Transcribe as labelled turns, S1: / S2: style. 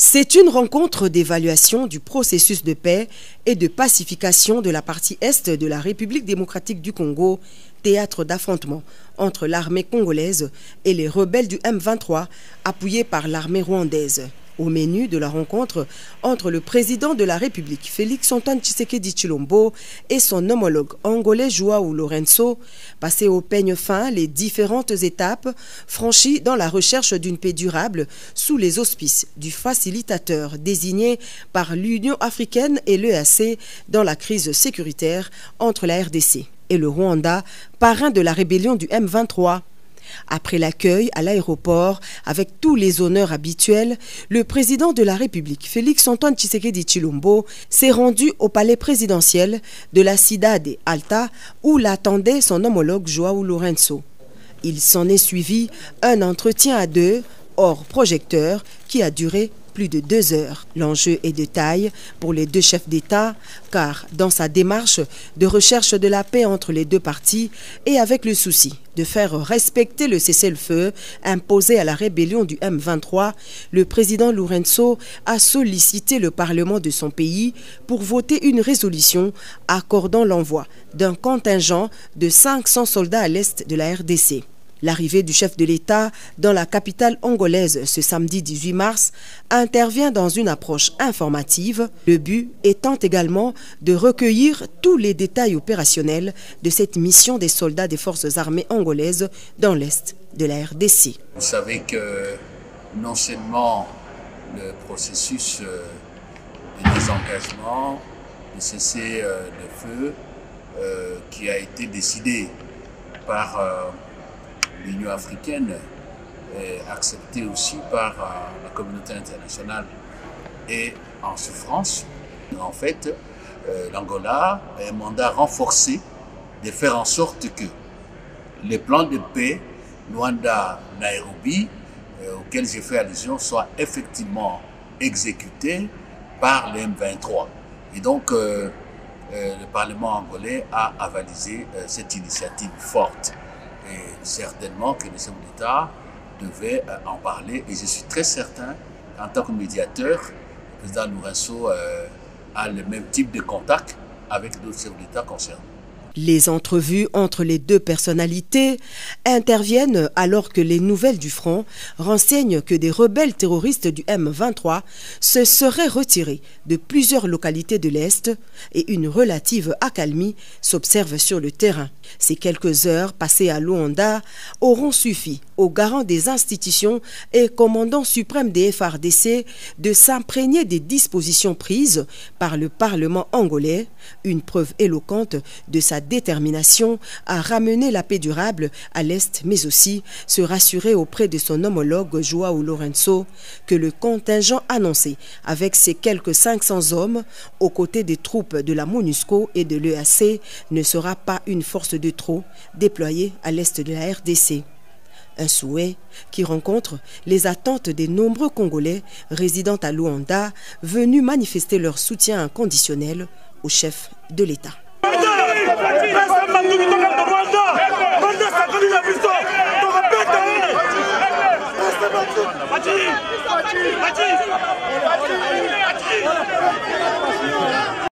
S1: C'est une rencontre d'évaluation du processus de paix et de pacification de la partie est de la République démocratique du Congo, théâtre d'affrontement entre l'armée congolaise et les rebelles du M23, appuyés par l'armée rwandaise. Au menu de la rencontre entre le président de la République, Félix-Antoine Tshisekedi Tshilombo, et son homologue angolais João Lourenço, passer au peigne fin les différentes étapes franchies dans la recherche d'une paix durable sous les auspices du facilitateur désigné par l'Union africaine et l'EAC dans la crise sécuritaire entre la RDC et le Rwanda, parrain de la rébellion du M23. Après l'accueil à l'aéroport, avec tous les honneurs habituels, le président de la République, Félix-Antoine Tshisekedi Tshilombo, s'est rendu au palais présidentiel de la Cidade Alta où l'attendait son homologue João Lourenço. Il s'en est suivi un entretien à deux, hors projecteur, qui a duré plus de 2 heures. L'enjeu est de taille pour les deux chefs d'État, car dans sa démarche de recherche de la paix entre les deux parties et avec le souci de faire respecter le cessez-le-feu imposé à la rébellion du M23, le président Lourenço a sollicité le Parlement de son pays pour voter une résolution accordant l'envoi d'un contingent de 500 soldats à l'est de la RDC. L'arrivée du chef de l'État dans la capitale angolaise ce samedi 18 mars intervient dans une approche informative, le but étant également de recueillir tous les détails opérationnels de cette mission des soldats des forces armées angolaises dans l'est de la RDC.
S2: Vous savez que non seulement le processus de désengagement, de cessez-le-feu qui a été décidé par l'Union africaine, acceptée aussi par la communauté internationale, est en souffrance. En fait, l'Angola a un mandat renforcé de faire en sorte que les plans de paix Luanda-Nairobi, auxquels j'ai fait allusion, soient effectivement exécutés par le M23. Et donc, le Parlement angolais a avalisé cette initiative forte. Et certainement que le chef d'État devait en parler. Et je suis très certain qu'en tant que médiateur, le président Lourenço a le même type de contact avec d'autres chefs d'État concernés.
S1: Les entrevues entre les deux personnalités interviennent alors que les nouvelles du front renseignent que des rebelles terroristes du M23 se seraient retirés de plusieurs localités de l'Est et une relative accalmie s'observe sur le terrain. Ces quelques heures passées à Luanda auront suffi aux garants des institutions et commandant suprême des FARDC de s'imprégner des dispositions prises par le Parlement angolais, une preuve éloquente de sa détermination à ramener la paix durable à l'Est, mais aussi se rassurer auprès de son homologue João Lourenço que le contingent annoncé avec ses quelques 500 hommes aux côtés des troupes de la MONUSCO et de l'EAC ne sera pas une force de trop déployée à l'Est de la RDC. Un souhait qui rencontre les attentes des nombreux Congolais résidant à Luanda venus manifester leur soutien inconditionnel au chef de l'État.